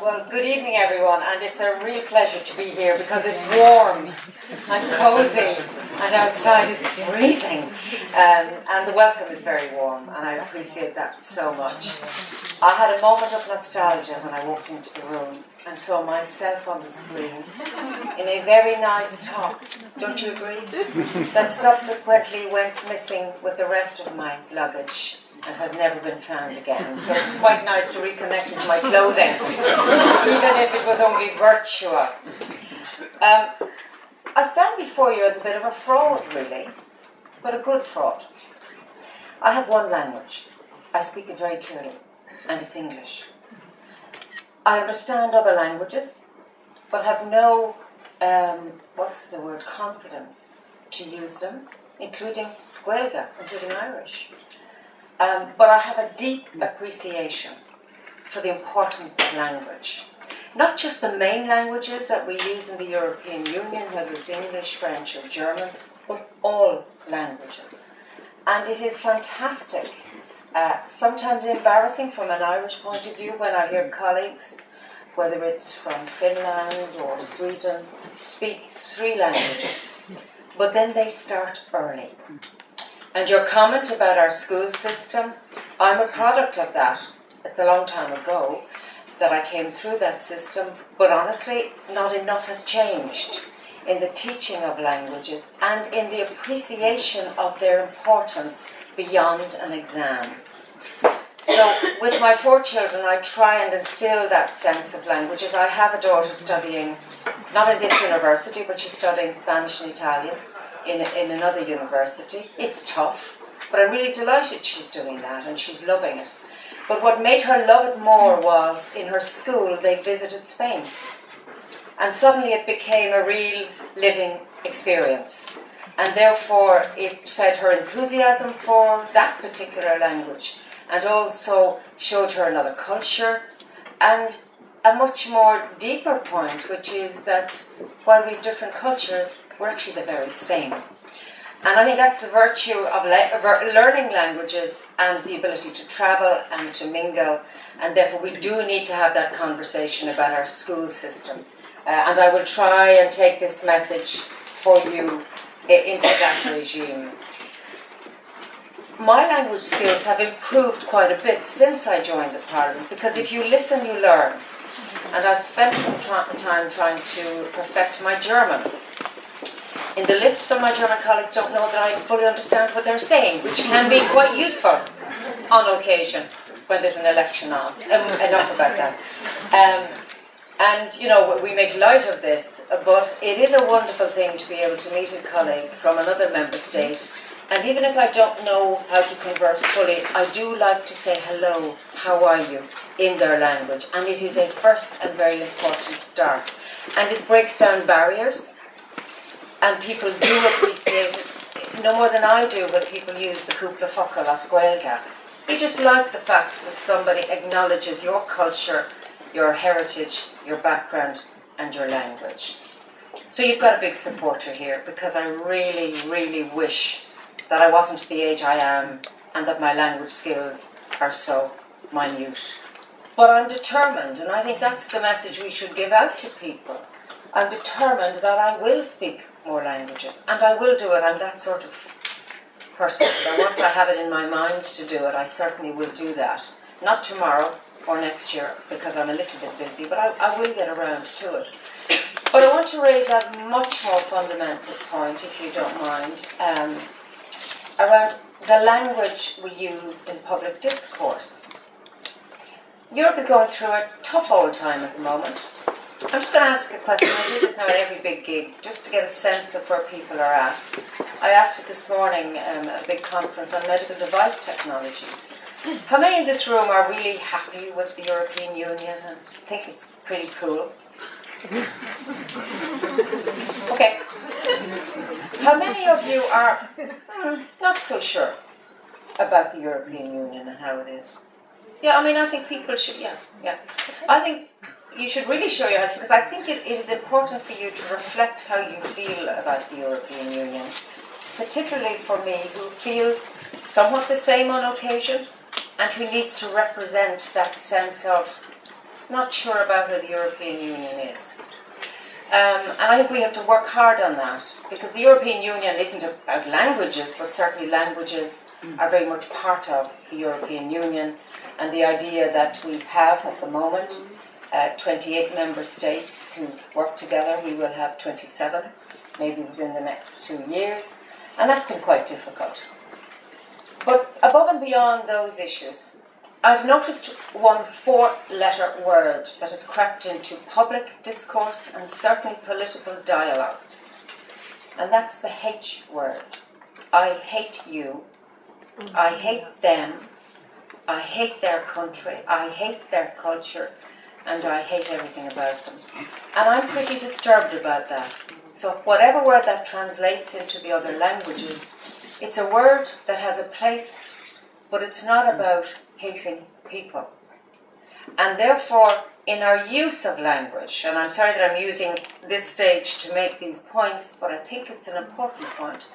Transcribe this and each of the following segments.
Well, good evening everyone, and it's a real pleasure to be here because it's warm and cosy and outside is freezing, and the welcome is very warm, and I appreciate that so much. I had a moment of nostalgia when I walked into the room and saw myself on the screen in a very nice top, don't you agree? That subsequently went missing with the rest of my luggage and has never been found again. So it's quite nice to reconnect with my clothing, even if it was only virtual. I stand before you as a bit of a fraud, really, but a good fraud. I have one language. I speak it very clearly, and it's English. I understand other languages, but have no, confidence to use them, including Gaeilge, including Irish. But I have a deep appreciation for the importance of language. Not just the main languages that we use in the European Union, whether it's English, French or German, but all languages. And it is fantastic, sometimes embarrassing from an Irish point of view when I hear colleagues, whether it's from Finland or Sweden, speak 3 languages. But then they start early. And your comment about our school system, I'm a product of that. It's a long time ago that I came through that system, but honestly, not enough has changed in the teaching of languages and in the appreciation of their importance beyond an exam. So with my 4 children, I try and instill that sense of languages. I have a daughter studying, not in this university, but she's studying Spanish and Italian in another university. It's tough, but I'm really delighted she's doing that and she's loving it. But what made her love it more was in her school they visited Spain. And suddenly it became a real living experience. And therefore it fed her enthusiasm for that particular language and also showed her another culture and a much more deeper point, which is that while we have different cultures, we're actually the very same. And I think that's the virtue of learning languages and the ability to travel and to mingle, and therefore we do need to have that conversation about our school system. And I will try and take this message for you into that regime. My language skills have improved quite a bit since I joined the Parliament, because if you listen, you learn. And I've spent some time trying to perfect my German. In the lift, some of my German colleagues don't know that I fully understand what they're saying, which can be quite useful on occasion when there's an election on. Enough about that. And, you know, we make light of this, but it is a wonderful thing to be able to meet a colleague from another member state. And even if I don't know how to converse fully, I do like to say hello, how are you, in their language. And it is a first and very important start. And it breaks down barriers, and people do appreciate it, no more than I do when people use the cúpla focal as Gaeilge. You just like the fact that somebody acknowledges your culture, your heritage, your background, and your language. So you've got a big supporter here, because I really, really wish that I wasn't the age I am and that my language skills are so minute. But I'm determined, and I think that's the message we should give out to people. I'm determined that I will speak more languages, and I will do it. I'm that sort of person that once I have it in my mind to do it, I certainly will do that. Not tomorrow or next year, because I'm a little bit busy, but I will get around to it. But I want to raise a much more fundamental point, if you don't mind, around the language we use in public discourse. Europe is going through a tough old time at the moment. I'm just going to ask a question. I do this now at every big gig, just to get a sense of where people are at. I asked it this morning at a big conference on medical device technologies. How many in this room are really happy with the European Union and think it's pretty cool? Okay. How many of you are not so sure about the European Union and how it is? Yeah, I mean, I think people should, yeah. I think you should really show your hand, because I think it is important for you to reflect how you feel about the European Union, particularly for me, who feels somewhat the same on occasion, and who needs to represent that sense of not sure about where the European Union is. And I think we have to work hard on that, because the European Union isn't about languages, but certainly languages are very much part of the European Union. And the idea that we have at the moment 28 member states who work together, we will have 27, maybe within the next 2 years. And that's been quite difficult. But above and beyond those issues, I've noticed one 4-letter word that has crept into public discourse and certainly political dialogue. And that's the H word. I hate you. I hate them. I hate their country. I hate their culture. And I hate everything about them. And I'm pretty disturbed about that. So whatever word that translates into the other languages, it's a word that has a place, but it's not about hating people. And therefore, in our use of language, and I'm sorry that I'm using this stage to make these points, but I think it's an important point.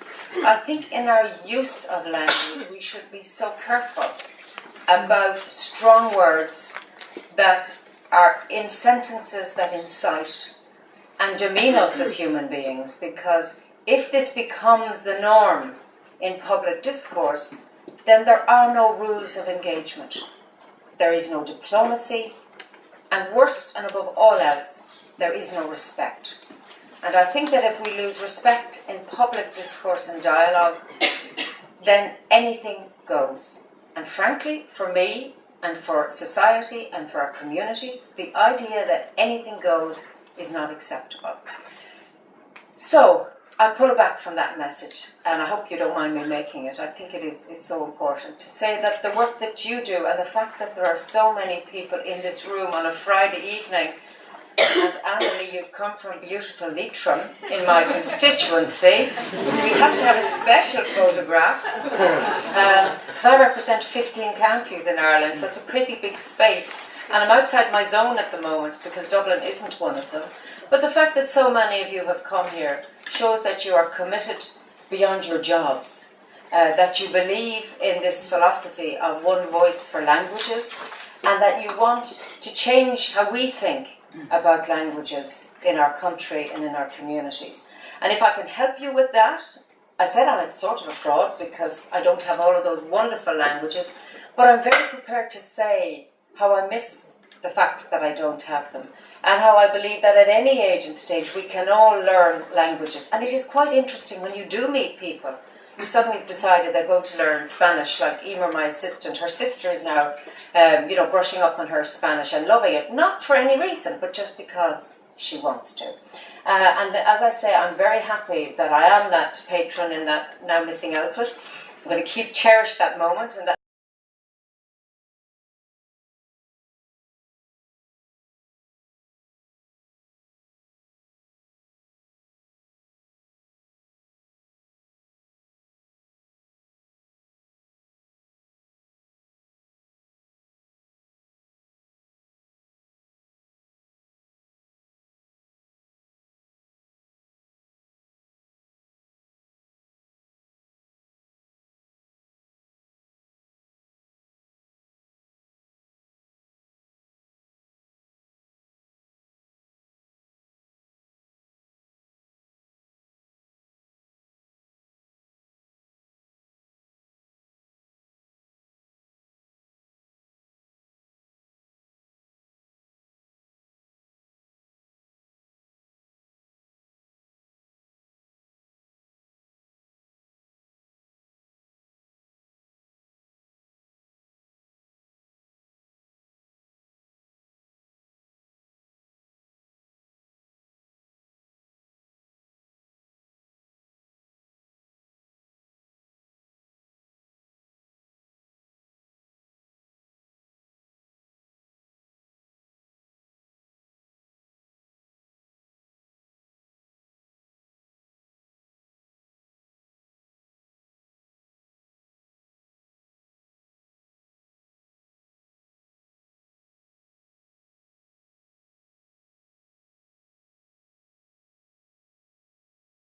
I think in our use of language, we should be so careful about strong words that are in sentences that incite and demean us as human beings, because if this becomes the norm in public discourse, then there are no rules of engagement. There is no diplomacy, and worst and above all else, there is no respect. And I think that if we lose respect in public discourse and dialogue, then anything goes. And frankly, for me, and for society, and for our communities, the idea that anything goes is not acceptable. So, I pull back from that message, and I hope you don't mind me making it. I think it is so important to say that the work that you do, and the fact that there are so many people in this room on a Friday evening, and Annalie, you've come from beautiful Leitrim in my constituency. We have to have a special photograph, because I represent 15 counties in Ireland, so it's a pretty big space. And I'm outside my zone at the moment, because Dublin isn't one of them. But the fact that so many of you have come here shows that you are committed beyond your jobs, that you believe in this philosophy of one voice for languages, and that you want to change how we think about languages in our country and in our communities. And if I can help you with that, I said I'm a sort of a fraud because I don't have all of those wonderful languages, but I'm very prepared to say how I miss the fact that I don't have them, and how I believe that at any age and stage we can all learn languages. And it is quite interesting when you do meet people who suddenly decided they're going to learn Spanish, like Emer, my assistant. Her sister is now brushing up on her Spanish and loving it, not for any reason, but just because she wants to. And as I say, I'm very happy that I am that patron in that now missing outfit. I'm going to cherish that moment, and